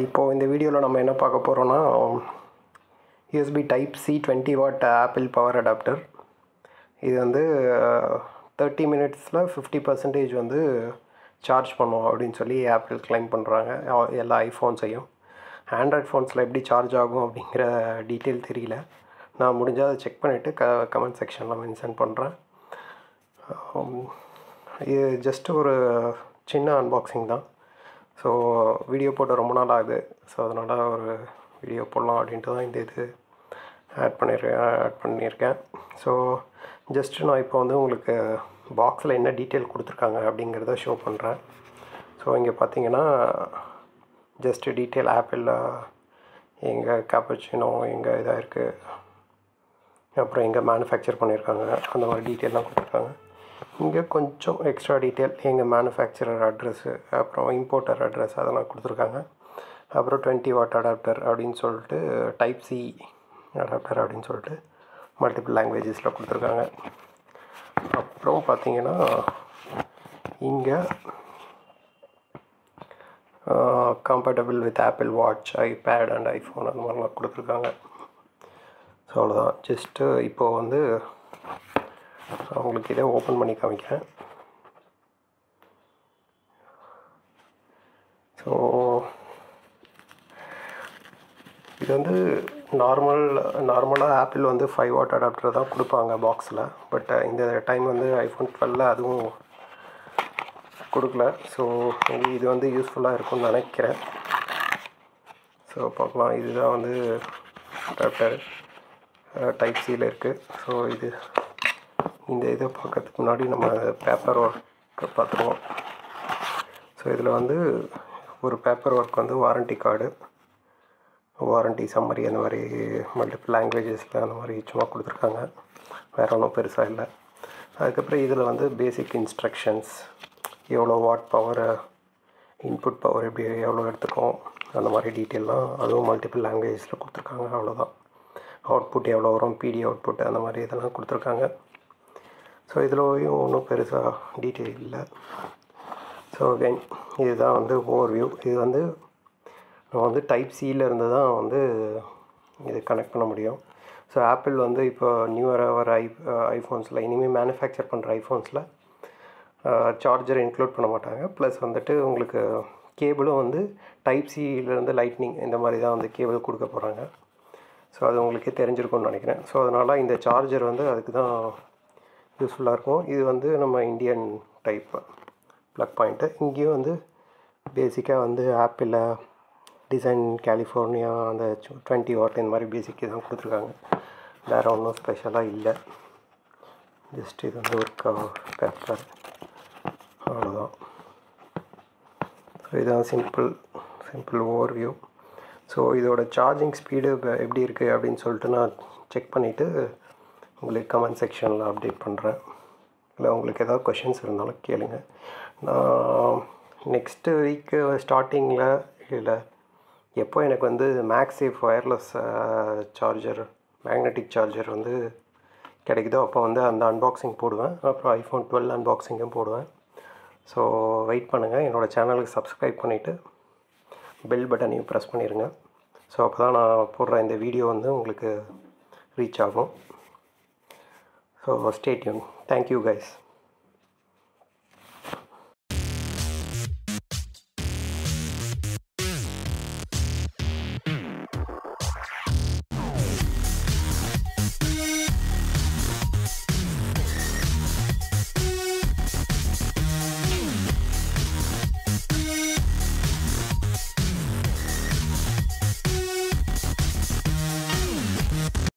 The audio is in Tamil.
இப்போது இந்த வீடியோவில் நம்ம என்ன பார்க்க போகிறோன்னா USB type C 20 what apple power adapter. இது வந்து 30 மினிட்ஸில் 50% வந்து சார்ஜ் பண்ணும் அப்படின்னு சொல்லி ஆப்பிள் கிளைம் பண்ணுறாங்க. எல்லா ஐஃபோன்ஸையும். ஆண்ட்ராய்ட் ஃபோன்ஸில் எப்படி சார்ஜ் ஆகும் அப்படிங்கிற டீட்டெயில் தெரியல. நான் முடிஞ்சால் அதை செக் பண்ணிவிட்டு கமெண்ட் செக்ஷனில் மென்ஷன் பண்ணுறேன். இது ஜஸ்ட்டு ஒரு சின்ன அன்பாக்சிங் தான். ஸோ வீடியோ போட்டு ரொம்ப நாள் ஆகுது. ஸோ அதனால் ஒரு வீடியோ போடலாம் அப்படின்ட்டு தான் இந்த இது ஆட் பண்ணியிருக்கேன். ஸோ ஜஸ்ட்டு நான் இப்போ வந்து உங்களுக்கு பாக்ஸில் என்ன டீட்டெயில் கொடுத்துருக்காங்க அப்படிங்கிறத ஷோ பண்ணுறேன். ஸோ இங்கே பார்த்தீங்கன்னா ஜஸ்ட்டு டீட்டெயில் ஆப்பிளில் எங்கே கேப்பச்சினோ எங்கே இதாக இருக்குது, அப்புறம் எங்கே மேனுஃபேக்சர் பண்ணியிருக்காங்க அந்த மாதிரி டீட்டெயிலாம் கொடுத்துருக்காங்க. இங்கே கொஞ்சம் எக்ஸ்ட்ரா டீட்டெயில் எங்கள் மேனுஃபேக்சரர் அட்ரெஸ்ஸு, அப்புறம் இம்போர்ட்டர் அட்ரஸ் அதெல்லாம் கொடுத்துருக்காங்க. அப்புறம் 20 வாட் அடாப்டர் அப்படின்னு சொல்லிட்டு டைப் C அடாப்டர் அப்படின்னு சொல்லிட்டு மல்டிபிள் லாங்குவேஜஸில் கொடுத்துருக்காங்க. அப்புறம் பார்த்தீங்கன்னா இங்கே compatible with apple watch, iPad and iPhone அந்த மாதிரிலாம் கொடுத்துருக்காங்க. ஸோ அவ்வளோதான். ஜஸ்ட்டு இப்போது வந்து உங்களுக்கு இதை ஓப்பன் பண்ணி காமிக்கிறேன். ஸோ இது வந்து நார்மலாக ஆப்பிள் வந்து 5 வாட் அடாப்டர் தான் கொடுப்பாங்க பாக்ஸில். பட் இந்த டைம் வந்து ஐஃபோன் 12 அதுவும் கொடுக்கல. ஸோ இது வந்து யூஸ்ஃபுல்லாக இருக்கும்னு நினைக்கிறேன். ஸோ பார்க்கலாம். இதுதான் வந்து அடாப்டர் டைப் Cயில் இருக்குது. ஸோ இந்த இதை பார்க்கறதுக்கு முன்னாடி நம்ம பேப்பர் ஒர்க்கை பார்த்துருவோம். ஸோ இதில் வந்து ஒரு பேப்பர் ஒர்க் வந்து வாரண்ட்டி கார்டு, வாரண்ட்டி சம்மரி அந்த மாதிரி மல்டிபிள் லாங்குவேஜஸில் அந்த மாதிரி சும்மா கொடுத்துருக்காங்க. வேறு ஒன்றும் பெருசாக இல்லை. அதுக்கப்புறம் இதில் வந்து பேசிக் இன்ஸ்ட்ரக்ஷன்ஸ், எவ்வளோ வாட் பவர், இன்புட் பவர் எப்படி எவ்வளோ எடுத்துக்கும் அந்த மாதிரி டீட்டெயிலாம் அதுவும் மல்டிபிள் லாங்குவேஜஸில் கொடுத்துருக்காங்க. அவ்வளோதான். அவுட்புட் எவ்வளோ வரும், PD அவுட்புட் அந்த மாதிரி இதெல்லாம் கொடுத்துருக்காங்க. ஸோ இதில் ஒன்றும் பெருசாக டீட்டெயில் இல்லை. ஸோ அகைன் இதுதான் வந்து ஓவர்வியூ. இது வந்து நம்ம வந்து டைப் Cயில் இருந்து தான் வந்து இது கனெக்ட் பண்ண முடியும். ஸோ ஆப்பிள் வந்து இப்போ நியூவராக வர ஐஃபோன்ஸில் இனிமேல் மேனுஃபேக்சர் பண்ணுற ஐஃபோன்ஸில் சார்ஜர் இன்க்ளூட் பண்ண மாட்டாங்க. ப்ளஸ் வந்துட்டு உங்களுக்கு கேபிளும் வந்து டைப் Cயிலேருந்து லைட்னிங் இந்த மாதிரி தான் வந்து கேபிள் கொடுக்க போகிறாங்க. ஸோ அது உங்களுக்கே தெரிஞ்சிருக்கும்னு நினைக்கிறேன். ஸோ அதனால் இந்த சார்ஜர் வந்து அதுக்கு தான் யூஸ்ஃபுல்லாக இருக்கும். இது வந்து நம்ம இந்தியன் டைப் ப்ளக் பாயிண்ட்டு. இங்கேயும் வந்து பேசிக்காக வந்து ஆப்பிளில் டிசைன் கலிஃபோர்னியா அந்த 20 வாட் இந்த மாதிரி பேசிக்கு தான் கொடுத்துருக்காங்க. வேறு ஒன்றும் ஸ்பெஷலாக இல்லை. ஜஸ்ட் இது வந்து ஒரு பேப்பர், அவ்வளோதான். ஸோ இதுதான் சிம்பிள் ஓவர்வியூ. ஸோ இதோட சார்ஜிங் ஸ்பீடு எப்படி இருக்குது அப்படின்னு சொல்லிட்டு நான் செக் பண்ணிவிட்டு உங்களுக்கு கமெண்ட் செக்ஷனில் அப்டேட் பண்ணுறேன். இல்லை உங்களுக்கு ஏதாவது கொஷின்ஸ் இருந்தாலும் கேளுங்க. நான் நெக்ஸ்ட்டு வீக்கு ஸ்டார்டிங்கில் இல்லை எப்போ எனக்கு வந்து MagSafe wireless charger, magnetic charger வந்து கிடைக்குதோ அப்போ வந்து அந்த அன்பாக்சிங் போடுவேன். அப்புறம் ஐஃபோன் 12 அன்பாக்சிங்கும் போடுவேன். ஸோ வெயிட் பண்ணுங்கள். என்னோடய சேனலுக்கு சப்ஸ்கிரைப் பண்ணிவிட்டு பெல் பட்டனையும் ப்ரெஸ் பண்ணிடுங்க. ஸோ அப்போ தான் நான் போடுற இந்த வீடியோ வந்து உங்களுக்கு ரீச் ஆகும். So stay tune. Thank you guys.